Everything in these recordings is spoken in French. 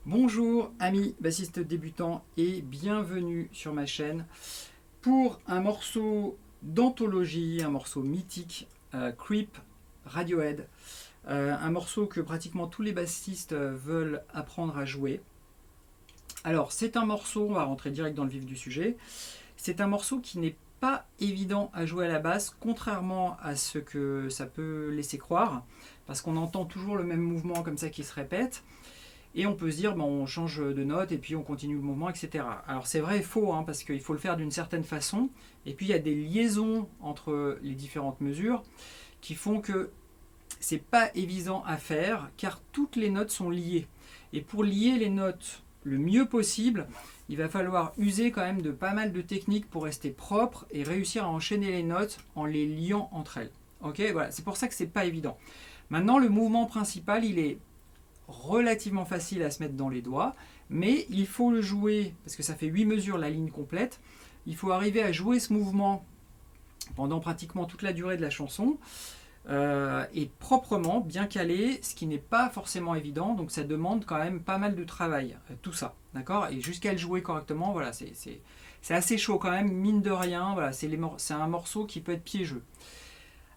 Bonjour amis bassistes débutants et bienvenue sur ma chaîne pour un morceau d'anthologie, un morceau mythique, Creep, Radiohead, un morceau que pratiquement tous les bassistes veulent apprendre à jouer. Alors c'est un morceau, on va rentrer direct dans le vif du sujet, c'est un morceau qui n'est pas évident à jouer à la basse, contrairement à ce que ça peut laisser croire, parce qu'on entend toujours le même mouvement comme ça qui se répète. Et on peut se dire, bon, on change de note et puis on continue le mouvement, etc. Alors c'est vrai et faux, hein, parce qu'il faut le faire d'une certaine façon. Et puis il y a des liaisons entre les différentes mesures qui font que c'est pas évident à faire, car toutes les notes sont liées. Et pour lier les notes le mieux possible, il va falloir user quand même de pas mal de techniques pour rester propre et réussir à enchaîner les notes en les liant entre elles. Ok, voilà, c'est pour ça que c'est pas évident. Maintenant, le mouvement principal, il est relativement facile à se mettre dans les doigts, mais il faut le jouer, parce que ça fait 8 mesures la ligne complète, il faut arriver à jouer ce mouvement pendant pratiquement toute la durée de la chanson, et proprement, bien calé, ce qui n'est pas forcément évident, donc ça demande quand même pas mal de travail, tout ça, d'accord. Et jusqu'à le jouer correctement, voilà, c'est assez chaud quand même, mine de rien, voilà, c'est un morceau qui peut être piégeux.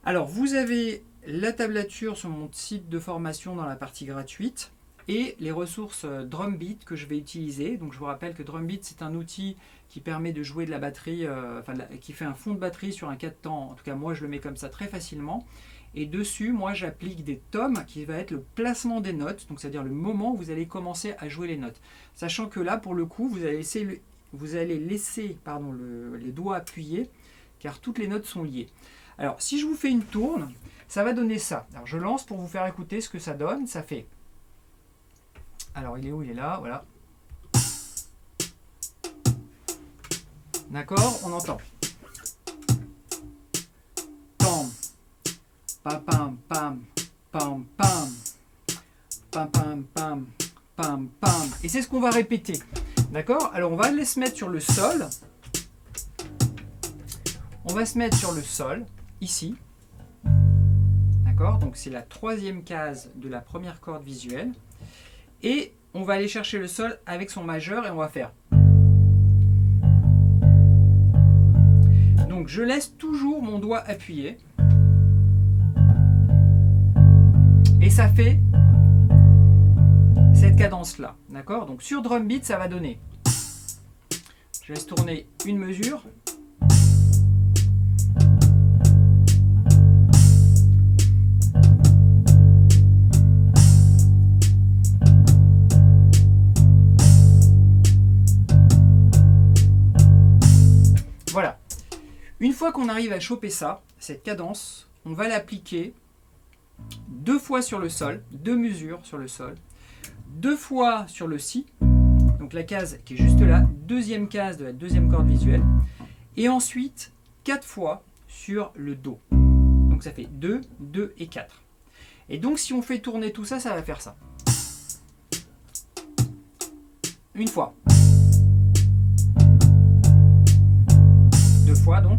Alors, vous avez la tablature sur mon site de formation dans la partie gratuite et les ressources Drumbeat que je vais utiliser. Donc, je vous rappelle que Drumbeat, c'est un outil qui permet de jouer de la batterie, qui fait un fond de batterie sur un 4 temps. En tout cas, moi, je le mets comme ça très facilement. Et dessus, moi, j'applique des tomes qui va être le placement des notes, donc c'est-à-dire le moment où vous allez commencer à jouer les notes. Sachant que là, pour le coup, vous allez laisser les doigts appuyés, car toutes les notes sont liées. Alors, si je vous fais une tourne, ça va donner ça. Alors, je lance pour vous faire écouter ce que ça donne. Ça fait... Alors, il est où? Il est là, voilà. D'accord? On entend. Pam, pam, pam, pam, pam, pam, pam, pam, pam, pam, pam. Et c'est ce qu'on va répéter. D'accord? Alors, on va aller se mettre sur le sol. On va se mettre sur le sol, ici. D'accord? Donc c'est la troisième case de la première corde visuelle. Et on va aller chercher le sol avec son majeur et on va faire. Donc je laisse toujours mon doigt appuyé. Et ça fait cette cadence-là. D'accord? Donc sur Drumbeat, ça va donner. Je laisse tourner une mesure. Voilà. Une fois qu'on arrive à choper ça, cette cadence, on va l'appliquer 2 fois sur le sol, 2 mesures sur le sol, 2 fois sur le si, donc la case qui est juste là, deuxième case de la deuxième corde visuelle, et ensuite 4 fois sur le do. Donc ça fait 2, 2 et 4. Et donc si on fait tourner tout ça, ça va faire ça. Une fois. 2 fois donc.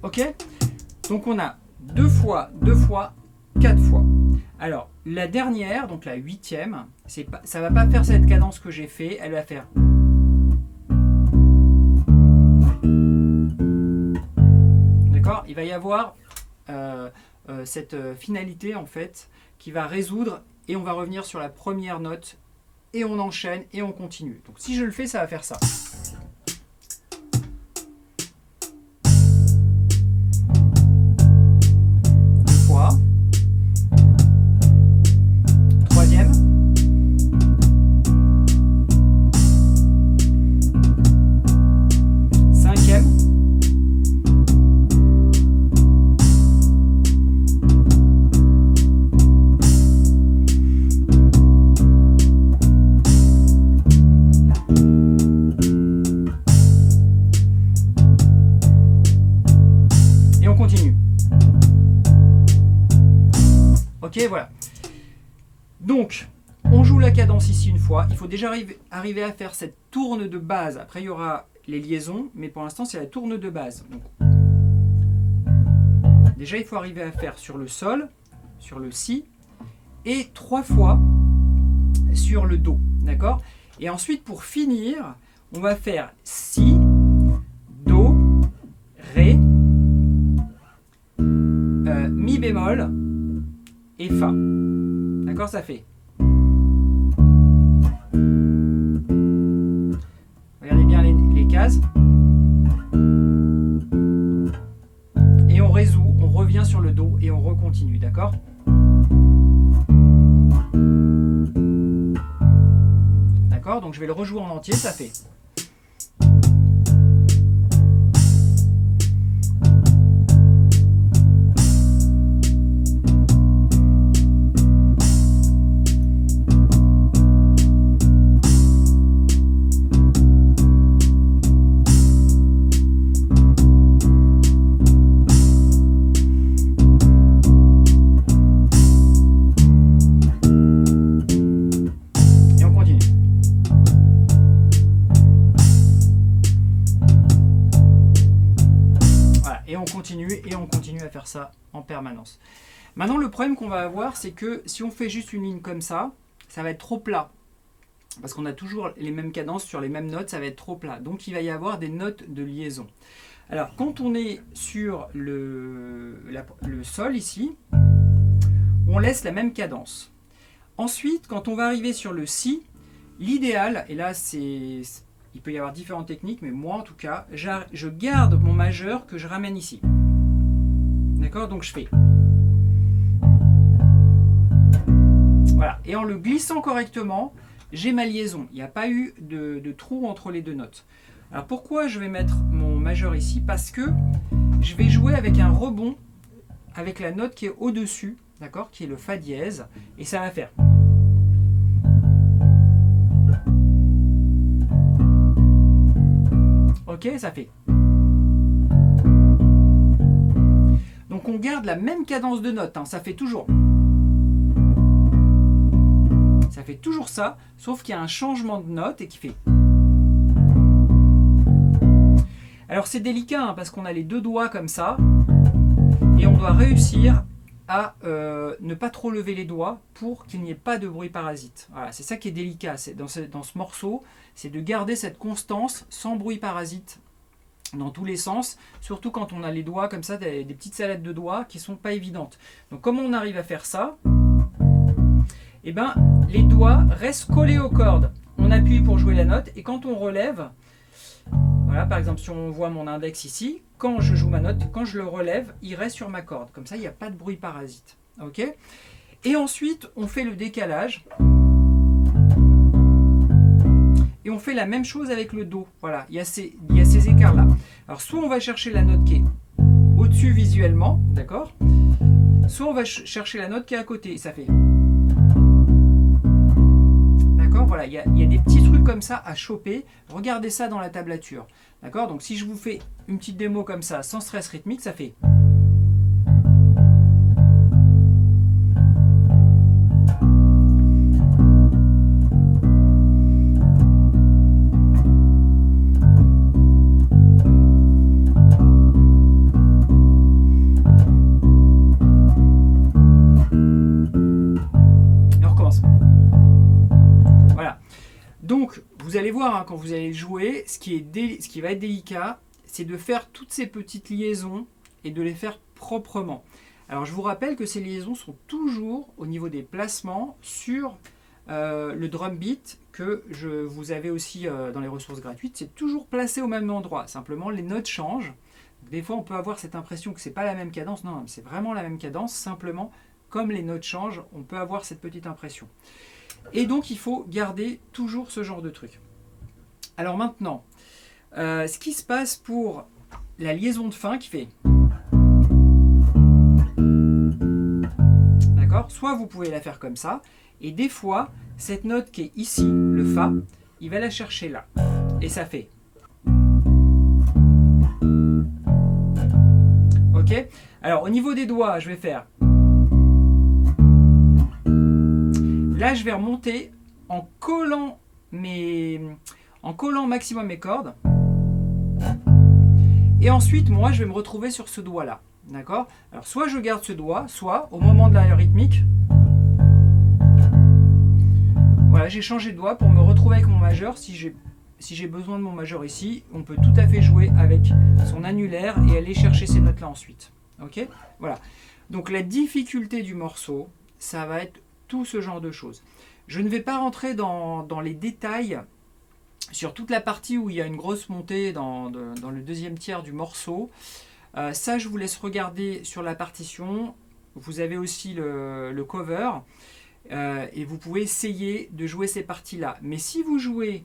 Ok? Donc on a 2 fois, 2 fois, 4 fois. Alors, la dernière, donc la 8e, ça ne va pas faire cette cadence que j'ai fait, elle va faire. D'accord? Il va y avoir cette finalité, en fait, qui va résoudre, et on va revenir sur la première note, et on enchaîne, et on continue. Donc, si je le fais, ça va faire ça. Ok, voilà. Donc, on joue la cadence ici une fois. Il faut déjà arriver à faire cette tourne de base. Après, il y aura les liaisons, mais pour l'instant, c'est la tourne de base. Donc, déjà, il faut arriver à faire sur le sol, sur le si, et 3 fois sur le do. D'accord? Et ensuite, pour finir, on va faire si, do, ré, mi bémol et fa. D'accord? Ça fait. Regardez bien les cases. Et on résout, on revient sur le do et on recontinue. D'accord? D'accord? Donc je vais le rejouer en entier, ça fait. Et on continue à faire ça en permanence. Maintenant, le problème qu'on va avoir, c'est que si on fait juste une ligne comme ça va être trop plat. Parce qu'on a toujours les mêmes cadences sur les mêmes notes, ça va être trop plat. Donc, il va y avoir des notes de liaison. Alors, quand on est sur le sol ici, on laisse la même cadence. Ensuite, quand on va arriver sur le si, l'idéal, et là, il peut y avoir différentes techniques, mais moi, en tout cas, je garde mon majeur que je ramène ici. D'accord? Donc je fais. Voilà. Et en le glissant correctement, j'ai ma liaison. Il n'y a pas eu de trou entre les deux notes. Alors pourquoi je vais mettre mon majeur ici? Parce que je vais jouer avec un rebond avec la note qui est au-dessus, d'accord? Qui est le fa dièse. Et ça va faire. Ok, ça fait. Donc on garde la même cadence de note, hein, ça fait toujours. Ça fait toujours ça, sauf qu'il y a un changement de note et qui fait. Alors c'est délicat hein, parce qu'on a les deux doigts comme ça et on doit réussir à ne pas trop lever les doigts pour qu'il n'y ait pas de bruit parasite. Voilà, c'est ça qui est délicat dans ce morceau, c'est de garder cette constance sans bruit parasite dans tous les sens, surtout quand on a les doigts comme ça, des petites salades de doigts qui sont pas évidentes. Donc comment on arrive à faire ça? Eh ben, les doigts restent collés aux cordes. On appuie pour jouer la note et quand on relève, voilà, par exemple si on voit mon index ici, quand je joue ma note, quand je le relève, il reste sur ma corde. Comme ça, il n'y a pas de bruit parasite. Ok? Et ensuite, on fait le décalage. Et on fait la même chose avec le do. Voilà, il y a ces écarts-là. Alors, soit on va chercher la note qui est au-dessus visuellement, d'accord? Soit on va chercher la note qui est à côté. Ça fait... D'accord? Voilà, il y a des petits trucs comme ça à choper. Regardez ça dans la tablature. D'accord? Donc, si je vous fais une petite démo comme ça, sans stress rythmique, ça fait... Donc, vous allez voir, hein, quand vous allez jouer, ce qui va être délicat, c'est de faire toutes ces petites liaisons et de les faire proprement. Alors, je vous rappelle que ces liaisons sont toujours au niveau des placements sur le drum beat que vous avez aussi dans les ressources gratuites. C'est toujours placé au même endroit. Simplement, les notes changent. Des fois, on peut avoir cette impression que c'est pas la même cadence. Non, c'est vraiment la même cadence. Simplement, comme les notes changent, on peut avoir cette petite impression. Et donc, il faut garder toujours ce genre de truc. Alors maintenant, ce qui se passe pour la liaison de fin qui fait... D'accord? Soit vous pouvez la faire comme ça, et des fois, cette note qui est ici, le Fa, il va la chercher là. Et ça fait... Ok? Alors, au niveau des doigts, je vais faire... Là, je vais remonter en collant maximum mes cordes. Et ensuite, moi, je vais me retrouver sur ce doigt-là. D'accord? Alors, soit je garde ce doigt, soit au moment de la rythmique, voilà, j'ai changé de doigt pour me retrouver avec mon majeur. Si j'ai besoin de mon majeur ici, on peut tout à fait jouer avec son annulaire et aller chercher ces notes-là ensuite. Ok? Voilà. Donc, la difficulté du morceau, ça va être tout ce genre de choses. Je ne vais pas rentrer dans les détails sur toute la partie où il y a une grosse montée dans le deuxième tiers du morceau. Ça, je vous laisse regarder sur la partition. Vous avez aussi le cover. Et vous pouvez essayer de jouer ces parties-là. Mais si vous jouez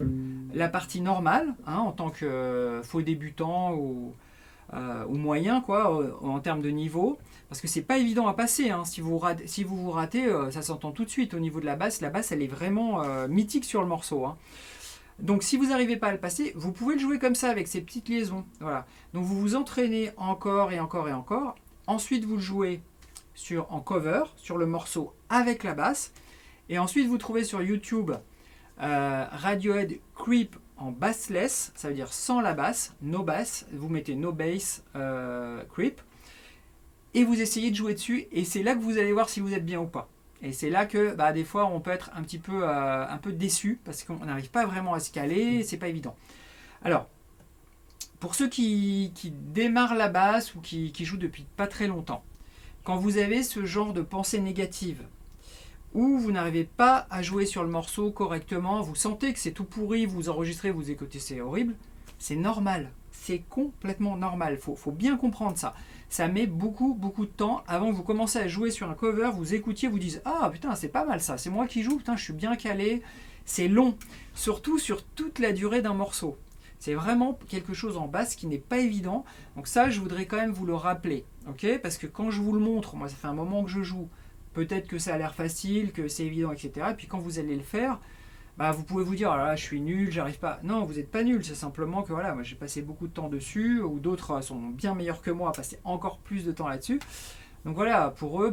la partie normale, en tant que faux débutant ou moyen, quoi, en termes de niveau, parce que c'est pas évident à passer. Si vous vous ratez, ça s'entend tout de suite au niveau de la basse. La basse, elle est vraiment mythique sur le morceau. Donc si vous n'arrivez pas à le passer, vous pouvez le jouer comme ça avec ces petites liaisons. Voilà. Donc vous vous entraînez encore et encore et encore. Ensuite vous le jouez en cover, sur le morceau avec la basse. Et ensuite vous trouvez sur YouTube Radiohead Creep en bassless, ça veut dire sans la basse, no bass. Vous mettez no bass Creep. Et vous essayez de jouer dessus. Et c'est là que vous allez voir si vous êtes bien ou pas. Et c'est là que des fois on peut être un peu déçu parce qu'on n'arrive pas vraiment à se caler, c'est pas évident. Alors, pour ceux qui démarrent la basse ou qui jouent depuis pas très longtemps, quand vous avez ce genre de pensée négative, où vous n'arrivez pas à jouer sur le morceau correctement, vous sentez que c'est tout pourri, vous enregistrez, vous écoutez, c'est horrible, c'est normal, c'est complètement normal, faut bien comprendre ça. Ça met beaucoup de temps avant que vous commencez à jouer sur un cover, vous écoutiez, vous dites ah putain c'est pas mal ça, c'est moi qui joue, putain je suis bien calé, c'est long, surtout sur toute la durée d'un morceau. C'est vraiment quelque chose en basse qui n'est pas évident, donc ça je voudrais quand même vous le rappeler, ok? Parce que quand je vous le montre, moi ça fait un moment que je joue, peut-être que ça a l'air facile, que c'est évident, etc. Et puis quand vous allez le faire, vous pouvez vous dire, oh là, je suis nul, j'arrive pas. Non, vous n'êtes pas nul, c'est simplement que voilà, moi j'ai passé beaucoup de temps dessus, ou d'autres sont bien meilleurs que moi à passer encore plus de temps là-dessus. Donc voilà, pour eux,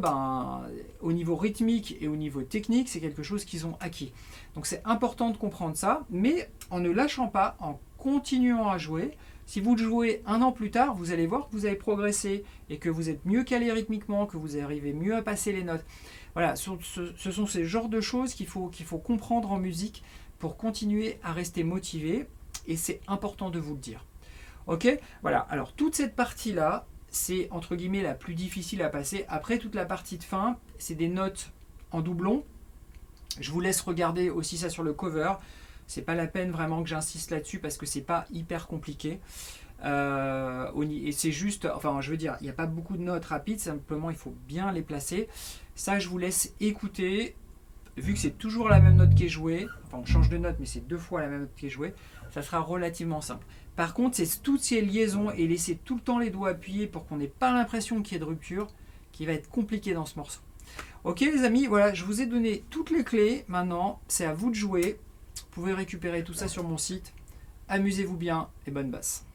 au niveau rythmique et au niveau technique, c'est quelque chose qu'ils ont acquis. Donc c'est important de comprendre ça, mais en ne lâchant pas, en continuant à jouer. Si vous le jouez un an plus tard, vous allez voir que vous avez progressé et que vous êtes mieux calé rythmiquement, que vous arrivez mieux à passer les notes. Voilà, ce sont ces genres de choses qu'il faut comprendre en musique pour continuer à rester motivé, et c'est important de vous le dire. Ok, voilà, alors toute cette partie-là, c'est entre guillemets la plus difficile à passer. Après, toute la partie de fin, c'est des notes en doublon. Je vous laisse regarder aussi ça sur le cover. C'est pas la peine vraiment que j'insiste là-dessus parce que c'est pas hyper compliqué. Et c'est juste, enfin je veux dire, il n'y a pas beaucoup de notes rapides, simplement il faut bien les placer. Ça je vous laisse écouter, vu que c'est toujours la même note qui est jouée, enfin on change de note mais c'est 2 fois la même note qui est jouée, ça sera relativement simple. Par contre c'est toutes ces liaisons et laisser tout le temps les doigts appuyés pour qu'on n'ait pas l'impression qu'il y ait de rupture qui va être compliqué dans ce morceau. Ok les amis, voilà, je vous ai donné toutes les clés, maintenant c'est à vous de jouer, vous pouvez récupérer tout ça sur mon site, amusez-vous bien et bonne basse.